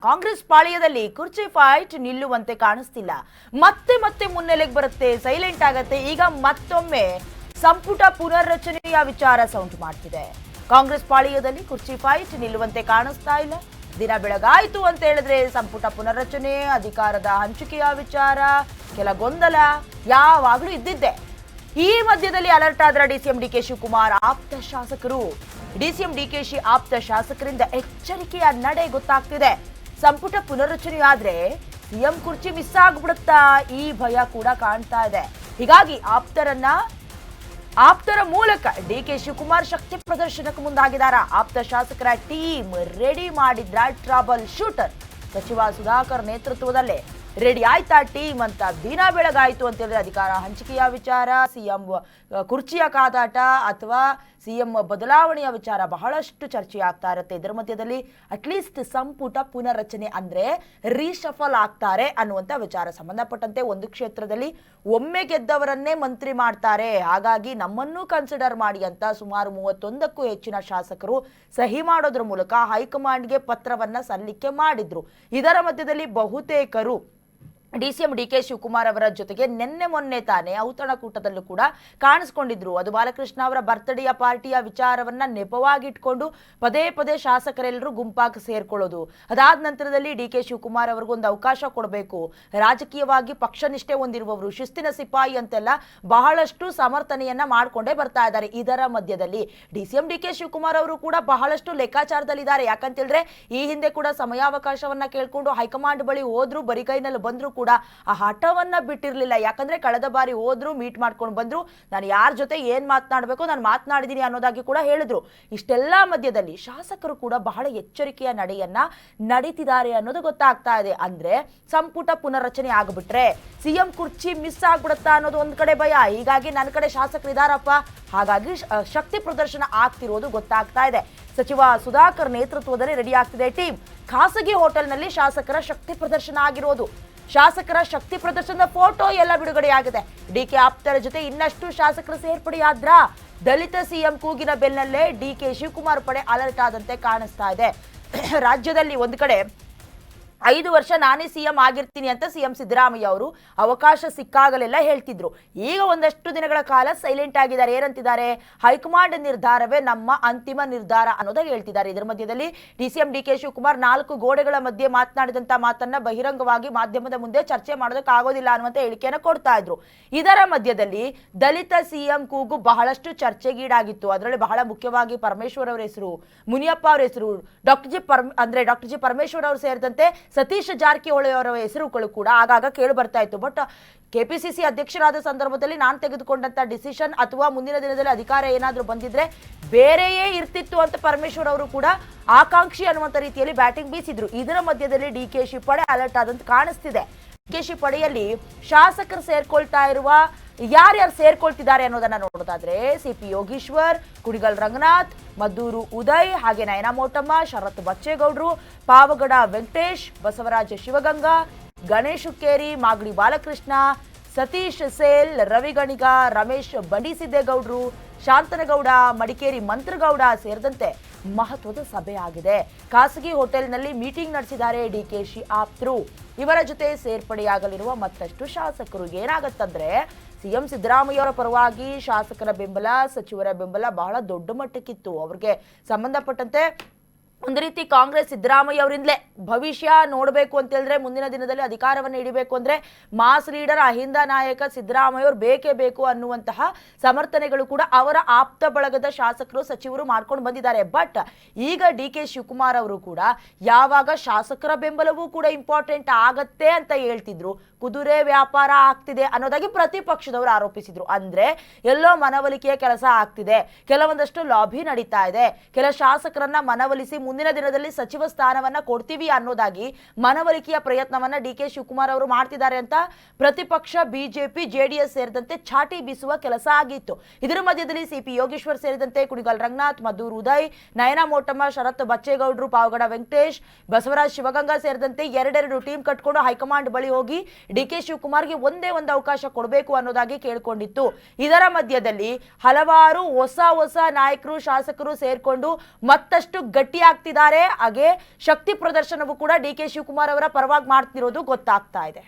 ಕಾಂಗ್ರೆಸ್ ಪಾಳ್ಯದಲ್ಲಿ ಕುರ್ಚಿ ಫೈಟ್ ನಿಲ್ಲುವಂತೆ ಕಾಣಿಸ್ತಿಲ್ಲ. ಮತ್ತೆ ಮತ್ತೆ ಮುನ್ನೆಲೆಗೆ ಬರುತ್ತೆ, ಸೈಲೆಂಟ್ ಆಗತ್ತೆ. ಈಗ ಮತ್ತೊಮ್ಮೆ ಸಂಪುಟ ಪುನರ್ರಚನೆಯ ವಿಚಾರ ಸೌಂಡ್ ಮಾಡ್ತಿದೆ. ಕಾಂಗ್ರೆಸ್ ಪಾಳ್ಯದಲ್ಲಿ ಕುರ್ಚಿ ಫೈಟ್ ನಿಲ್ಲುವಂತೆ ಕಾಣಿಸ್ತಾ ಇಲ್ಲ. ದಿನ ಬೆಳಗಾಯಿತು ಅಂತ ಹೇಳಿದ್ರೆ ಸಂಪುಟ ಪುನರ್ರಚನೆ, ಅಧಿಕಾರದ ಹಂಚಿಕೆಯ ವಿಚಾರ, ಕೆಲ ಗೊಂದಲ ಯಾವಾಗಲೂ ಇದ್ದಿದ್ದೆ. ಈ ಮಧ್ಯದಲ್ಲಿ ಅಲರ್ಟ್ ಆದ್ರ ಡಿಸಿಎಂ ಡಿಕೆ ಶಿವಕುಮಾರ್ ಆಪ್ತ ಶಾಸಕರು. ಡಿಸಿಎಂ ಡಿಕೆಶಿ ಆಪ್ತ ಶಾಸಕರಿಂದ ಎಚ್ಚರಿಕೆಯ ನಡೆ ಗೊತ್ತಾಗ್ತಿದೆ. ಸಂಪುಟ ಪುನರ್ರಚನೆ ಆದ್ರೆ ಸಿಎಂ ಕುರ್ಚಿ ಮಿಸ್ ಆಗ್ಬಿಡುತ್ತಾ, ಈ ಭಯ ಕೂಡ ಕಾಣ್ತಾ ಇದೆ. ಹೀಗಾಗಿ ಆಪ್ತರ ಮೂಲಕ ಡಿಕೆ ಶಿವಕುಮಾರ್ ಶಕ್ತಿ ಪ್ರದರ್ಶನಕ್ಕೆ ಮುಂದಾಗಿದ್ದಾರ. ಆಪ್ತ ಶಾಸಕರ ಟೀಮ್ ರೆಡಿ ಮಾಡಿದ್ರ ಟ್ರಬಲ್ ಶೂಟರ್. ಸಚಿವ ಸುಧಾಕರ್ ನೇತೃತ್ವದಲ್ಲೇ ರೆಡಿ ಆಯ್ತಾ ಟೀಮ್ ಅಂತ. ದಿನ ಬೆಳಗಾಯ್ತು ಅಂತ ಹೇಳಿದ್ರೆ ಅಧಿಕಾರ ಹಂಚಿಕೆಯ ವಿಚಾರ, ಸಿಎಂ ಕುರ್ಚಿಯ ಕಾದಾಟ ಅಥವಾ ಸಿಎಂ ಬದಲಾವಣೆಯ ವಿಚಾರ ಬಹಳಷ್ಟು ಚರ್ಚೆ ಆಗ್ತಾ ಇರುತ್ತೆ. ಇದರ ಮಧ್ಯದಲ್ಲಿ ಅಟ್ಲೀಸ್ಟ್ ಸಂಪುಟ ಪುನರ್ರಚನೆ ಅಂದ್ರೆ ರೀಶಫಲ್ ಆಗ್ತಾರೆ ಅನ್ನುವಂಥ ವಿಚಾರ ಸಂಬಂಧಪಟ್ಟಂತೆ ಒಂದು ಕ್ಷೇತ್ರದಲ್ಲಿ ಒಮ್ಮೆ ಗೆದ್ದವರನ್ನೇ ಮಂತ್ರಿ ಮಾಡ್ತಾರೆ, ಹಾಗಾಗಿ ನಮ್ಮನ್ನೂ ಕನ್ಸಿಡರ್ ಮಾಡಿ ಅಂತ ಸುಮಾರು 31ಕ್ಕೂ ಹೆಚ್ಚಿನ ಶಾಸಕರು ಸಹಿ ಮಾಡೋದ್ರ ಮೂಲಕ ಹೈಕಮಾಂಡ್ಗೆ ಪತ್ರವನ್ನ ಸಲ್ಲಿಕೆ ಮಾಡಿದ್ರು. ಇದರ ಮಧ್ಯದಲ್ಲಿ ಬಹುತೇಕರು ಡಿಸಿಎಂ ಡಿಕೆ ಶಿವಕುಮಾರ್ ಅವರ ಜೊತೆಗೆ ಮೊನ್ನೆ ತಾನೇ ಔತಣಕೂಟದಲ್ಲೂ ಕೂಡ ಕಾಣಿಸ್ಕೊಂಡಿದ್ರು. ಅದು ಬಾಲಕೃಷ್ಣ ಅವರ ಬರ್ತ್ಡೇಯ ಪಾರ್ಟಿಯ ವಿಚಾರವನ್ನ ನೆಪವಾಗಿಟ್ಕೊಂಡು ಪದೇ ಪದೇ ಶಾಸಕರೆಲ್ಲರೂ ಗುಂಪಾಗಿ ಸೇರ್ಕೊಳ್ಳೋದು. ಅದಾದ ನಂತರದಲ್ಲಿ ಡಿಕೆ ಶಿವಕುಮಾರ್ ಅವ್ರಿಗೊಂದು ಅವಕಾಶ ಕೊಡಬೇಕು, ರಾಜಕೀಯವಾಗಿ ಪಕ್ಷ ನಿಷ್ಠೆ ಹೊಂದಿರುವವರು, ಶಿಸ್ತಿನ ಸಿಪಾಯಿ ಅಂತೆಲ್ಲ ಬಹಳಷ್ಟು ಸಮರ್ಥನೆಯನ್ನ ಮಾಡ್ಕೊಂಡೇ ಬರ್ತಾ ಇದ್ದಾರೆ. ಇದರ ಮಧ್ಯದಲ್ಲಿ ಡಿಸಿಎಂ ಡಿಕೆ ಶಿವಕುಮಾರ್ ಅವರು ಕೂಡ ಬಹಳಷ್ಟು ಲೆಕ್ಕಾಚಾರದಲ್ಲಿದ್ದಾರೆ. ಯಾಕಂತೇಳಿದ್ರೆ ಈ ಹಿಂದೆ ಕೂಡ ಸಮಯಾವಕಾಶವನ್ನ ಕೇಳ್ಕೊಂಡು ಹೈಕಮಾಂಡ್ ಬಳಿ ಹೋದ್ರು, ಬರಿಗೈನಲ್ಲಿ ಬಂದ್ರು ಕೂಡ ಆ ಹಠವನ್ನ ಬಿಟ್ಟಿರ್ಲಿಲ್ಲ. ಯಾಕಂದ್ರೆ ಕಳೆದ ಬಾರಿ ಹೋದ್ರು, ಮೀಟ್ ಮಾಡ್ಕೊಂಡು ಬಂದ್ರು, ನಾನು ಯಾರ ಜೊತೆ ಏನ್ ಮಾತನಾಡಬೇಕು ನಾನು ಮಾತನಾಡಿದೀನಿ ಅನ್ನೋದಾಗಿ ಕೂಡ ಹೇಳಿದ್ರು. ಇಷ್ಟೆಲ್ಲ ಮಧ್ಯದಲ್ಲಿ ಶಾಸಕರು ಕೂಡ ಬಹಳ ಎಚ್ಚರಿಕೆಯ ನಡೆಯನ್ನ ನಡೀತಿದ್ದಾರೆ ಅನ್ನೋದು ಗೊತ್ತಾಗ್ತಾ ಇದೆ. ಅಂದ್ರೆ ಸಂಪುಟ ಪುನರ್ರಚನೆ ಆಗ್ಬಿಟ್ರೆ ಸಿಎಂ ಕುರ್ಚಿ ಮಿಸ್ ಆಗ್ಬಿಡುತ್ತಾ ಅನ್ನೋದು ಒಂದ್ ಕಡೆ ಭಯ. ಹೀಗಾಗಿ ನನ್ನ ಕಡೆ ಶಾಸಕರು ಇದಾರಪ್ಪ, ಹಾಗಾಗಿ ಶಕ್ತಿ ಪ್ರದರ್ಶನ ಆಗ್ತಿರೋದು ಗೊತ್ತಾಗ್ತಾ ಇದೆ. ಸಚಿವ ಸುಧಾಕರ್ ನೇತೃತ್ವದಲ್ಲಿ ರೆಡಿ ಆಗ್ತಿದೆ ಟೀಮ್. ಖಾಸಗಿ ಹೋಟೆಲ್ನಲ್ಲಿ ಶಾಸಕರ ಶಕ್ತಿ ಪ್ರದರ್ಶನ ಆಗಿರೋದು, ಶಾಸಕರ ಶಕ್ತಿ ಪ್ರದರ್ಶನದ ಫೋಟೋ ಎಲ್ಲ ಬಿಡುಗಡೆಯಾಗಿದೆ. ಡಿಕೆ ಆಪ್ತರ ಜೊತೆ ಇನ್ನಷ್ಟು ಶಾಸಕರು ಸೇರ್ಪಡೆಯಾದ್ರ ದಲಿತ ಸಿಎಂ ಕೂಗಿನ ಬೆನ್ನಲ್ಲೇ ಡಿಕೆ ಶಿವಕುಮಾರ್ ಪಡೆ ಅಲರ್ಟ್ ಆದಂತೆ ಕಾಣಿಸ್ತಾ ಇದೆ. ರಾಜ್ಯದಲ್ಲಿ ಒಂದು ಕಡೆ 5 ವರ್ಷ ನಾನೇ ಸಿಎಂ ಆಗಿರ್ತೀನಿ ಅಂತ ಸಿಎಂ ಸಿದ್ದರಾಮಯ್ಯ ಅವರು ಅವಕಾಶ ಸಿಕ್ಕಾಗಲೆಲ್ಲ ಹೇಳ್ತಿದ್ರು. ಈಗ ಒಂದಷ್ಟು ದಿನಗಳ ಕಾಲ ಸೈಲೆಂಟ್ ಆಗಿದ್ದಾರೆ. ಏನಂತಿದ್ದಾರೆ? ಹೈಕಮಾಂಡ್ ನಿರ್ಧಾರವೇ ನಮ್ಮ ಅಂತಿಮ ನಿರ್ಧಾರ ಅನ್ನೋದಾಗಿ ಹೇಳ್ತಿದ್ದಾರೆ. ಇದರ ಮಧ್ಯದಲ್ಲಿ ಡಿಸಿಎಂ ಡಿಕೆ ಶಿವಕುಮಾರ್ 4 ಗೋಡೆಗಳ ಮಧ್ಯೆ ಮಾತನಾಡಿದಂತ ಮಾತನ್ನ ಬಹಿರಂಗವಾಗಿ ಮಾಧ್ಯಮದ ಮುಂದೆ ಚರ್ಚೆ ಮಾಡೋದಕ್ಕೆ ಆಗೋದಿಲ್ಲ ಅನ್ನುವಂತ ಹೇಳಿಕೆಯನ್ನು ಕೊಡ್ತಾ ಇದ್ರು. ಇದರ ಮಧ್ಯದಲ್ಲಿ ದಲಿತ ಸಿಎಂ ಕೂಗು ಬಹಳಷ್ಟು ಚರ್ಚೆಗೀಡಾಗಿತ್ತು. ಅದರಲ್ಲಿ ಬಹಳ ಮುಖ್ಯವಾಗಿ ಪರಮೇಶ್ವರ್ ಅವರ ಹೆಸರು, ಮುನಿಯಪ್ಪ ಅವರ ಹೆಸರು, ಡಾಕ್ಟರ್ ಜಿ ಪರಮೇಶ್ವರ್ ಅವರು ಸೇರಿದಂತೆ ಸತೀಶ್ ಜಾರಕಿಹೊಳಿ ಅವರ ಹೆಸರುಗಳು ಕೂಡ ಆಗಾಗ ಕೇಳಿ ಬರ್ತಾ ಇತ್ತು. ಬಟ್ ಕೆಪಿಸಿಸಿ ಅಧ್ಯಕ್ಷರಾದ ಸಂದರ್ಭದಲ್ಲಿ ನಾನು ತೆಗೆದುಕೊಂಡಂತ ಡಿಸಿಷನ್ ಅಥವಾ ಮುಂದಿನ ದಿನದಲ್ಲಿ ಅಧಿಕಾರ ಏನಾದ್ರೂ ಬಂದಿದ್ರೆ ಬೇರೆಯೇ ಇರ್ತಿತ್ತು ಅಂತ ಪರಮೇಶ್ವರ್ ಅವರು ಕೂಡ ಆಕಾಂಕ್ಷಿ ಅನ್ನುವಂತ ರೀತಿಯಲ್ಲಿ ಬ್ಯಾಟಿಂಗ್ ಬೀಸಿದ್ರು. ಇದರ ಮಧ್ಯದಲ್ಲಿ ಡಿಕೆಶಿ ಪಡೆ ಅಲರ್ಟ್ ಆದಂತ ಕಾಣಿಸ್ತಿದೆ. ಡಿಕೆಶಿ ಪಡೆಯಲ್ಲಿ ಶಾಸಕರು ಸೇರ್ಕೊಳ್ತಾ ಇರುವ ಯಾರ್ಯಾರು ಸೇರ್ಕೊಳ್ತಿದ್ದಾರೆ ಅನ್ನೋದನ್ನ ನೋಡೋದಾದ್ರೆ ಸಿಪಿ ಯೋಗೀಶ್ವರ್, ಕುಡಿಗಲ್ ರಂಗನಾಥ್, ಮದ್ದೂರು ಉದಯ್, ಹಾಗೆ ನಯನಾ ಮೋಟಮ್ಮ, ಶರತ್ ಬಚ್ಚೇಗೌಡರು, ಪಾವಗಡ ವೆಂಕಟೇಶ್, ಬಸವರಾಜ ಶಿವಗಂಗಾ, ಗಣೇಶ್ ಹುಕ್ಕೇರಿ, ಮಾಗಡಿ ಬಾಲಕೃಷ್ಣ, ಸತೀಶ್ ಸೇಲ್, ರವಿ ಗಣಿಗ, ರಮೇಶ್ ಬಂಡಿಸಿದ್ದೇಗೌಡರು, ಶಾಂತನಗೌಡ, ಮಡಿಕೇರಿ ಮಂತ್ರಗೌಡ ಸೇರಿದಂತೆ ಮಹತ್ವದ ಸಭೆ ಆಗಿದೆ. ಖಾಸಗಿ ಹೋಟೆಲ್ನಲ್ಲಿ ಮೀಟಿಂಗ್ ನಡೆಸಿದ್ದಾರೆ ಡಿಕೆಶಿ ಆಪ್ತರು. ಇವರ ಜೊತೆ ಸೇರ್ಪಡೆಯಾಗಲಿರುವ ಮತ್ತಷ್ಟು ಶಾಸಕರು. ಏನಾಗತ್ತಂದ್ರೆ ಸಿಎಂ ಸಿದ್ದರಾಮಯ್ಯ ಅವರ ಪರವಾಗಿ ಶಾಸಕರ ಬೆಂಬಲ, ಸಚಿವರ ಬೆಂಬಲ ಬಹಳ ದೊಡ್ಡ ಮಟ್ಟಕ್ಕಿತ್ತು. ಅವ್ರಿಗೆ ಸಂಬಂಧಪಟ್ಟಂತೆ ಒಂದು ರೀತಿ ಕಾಂಗ್ರೆಸ್ ಸಿದ್ದರಾಮಯ್ಯ ಅವರಿಂದಲೇ ಭವಿಷ್ಯ ನೋಡಬೇಕು ಅಂತ ಹೇಳಿದ್ರೆ, ಮುಂದಿನ ದಿನದಲ್ಲಿ ಅಧಿಕಾರವನ್ನು ಹಿಡಿಬೇಕು ಅಂದ್ರೆ ಮಾಸ್ ಲೀಡರ್, ಅಹಿಂದ ನಾಯಕ ಸಿದ್ದರಾಮಯ್ಯ ಅವರು ಬೇಕೇ ಬೇಕು ಅನ್ನುವಂತಹ ಸಮರ್ಥನೆಗಳು ಕೂಡ ಅವರ ಆಪ್ತ ಬಳಗದ ಶಾಸಕರು, ಸಚಿವರು ಮಾಡ್ಕೊಂಡು ಬಂದಿದ್ದಾರೆ. ಬಟ್ ಈಗ ಡಿಕೆ ಶಿವಕುಮಾರ್ ಅವರು ಕೂಡ ಯಾವಾಗ ಶಾಸಕರ ಬೆಂಬಲವೂ ಕೂಡ ಇಂಪಾರ್ಟೆಂಟ್ ಆಗತ್ತೆ ಅಂತ ಹೇಳ್ತಿದ್ರು, ಕುದುರೆ ವ್ಯಾಪಾರ ಆಗ್ತಿದೆ ಅನ್ನೋದಾಗಿ ಪ್ರತಿಪಕ್ಷದವರು ಆರೋಪಿಸಿದ್ರು. ಅಂದ್ರೆ ಎಲ್ಲೋ ಮನವೊಲಿಕೆಯ ಕೆಲಸ ಆಗ್ತಿದೆ, ಕೆಲವೊಂದಷ್ಟು ಲಾಬಿ ನಡೀತಾ ಇದೆ, ಕೆಲ ಶಾಸಕರನ್ನ ಮನವೊಲಿಸಿ ಮುಂದಿನ ದಿನದಲ್ಲಿ ಸಚಿವ ಸ್ಥಾನವನ್ನ ಕೊಡ್ತೀವಿ ಅನ್ನೋದಾಗಿ ಮನವೊಲಿಕೆಯ ಪ್ರಯತ್ನವನ್ನ ಡಿಕೆ ಶಿವಕುಮಾರ್ ಅವರು ಮಾಡ್ತಿದ್ದಾರೆ ಅಂತ ಪ್ರತಿಪಕ್ಷ ಬಿಜೆಪಿ, ಜೆಡಿಎಸ್ ಸೇರಿದಂತೆ ಚಾಟಿ ಬೀಸುವ ಕೆಲಸ ಆಗಿತ್ತು. ಇದರ ಮಧ್ಯದಲ್ಲಿ ಸಿಪಿ ಯೋಗೇಶ್ವರ್ ಸೇರಿದಂತೆ ಕುಡಿಗಲ್ ರಂಗನಾಥ್, ಮದ್ದೂರು ಉದಯ್, ನಯನಾ ಮೋಟಮ್ಮ, ಶರತ್ ಬಚ್ಚೇಗೌಡರು, ಪಾವಗಡ ವೆಂಕಟೇಶ್, ಬಸವರಾಜ್ ಶಿವಗಂಗಾ ಸೇರಿದಂತೆ ಎರಡೆರಡು ಟೀಮ್ ಕಟ್ಕೊಂಡು ಹೈಕಮಾಂಡ್ ಬಳಿ ಹೋಗಿ ಡಿಕೆ ಶಿವಕುಮಾರ್ಗೆ ಒಂದೇ ಒಂದು ಅವಕಾಶ ಕೊಡಬೇಕು ಅನ್ನೋದಾಗಿ ಕೇಳಿಕೊಂಡಿತ್ತು. ಇದರ ಮಧ್ಯದಲ್ಲಿ ಹಲವಾರು ಹೊಸ ನಾಯಕರು, ಶಾಸಕರು ಸೇರ್ಕೊಂಡು ಮತ್ತಷ್ಟು ಗಟ್ಟಿಯಾಗಿ ಆಗ್ತಿದ್ದಾರೆ. ಹಾಗೆ ಶಕ್ತಿ ಪ್ರದರ್ಶನವೂ ಕೂಡ ಡಿ ಕೆ ಶಿವಕುಮಾರ್ ಅವರ ಪರವಾಗಿ ಮಾಡ್ತಿರೋದು ಗೊತ್ತಾಗ್ತಾ ಇದೆ.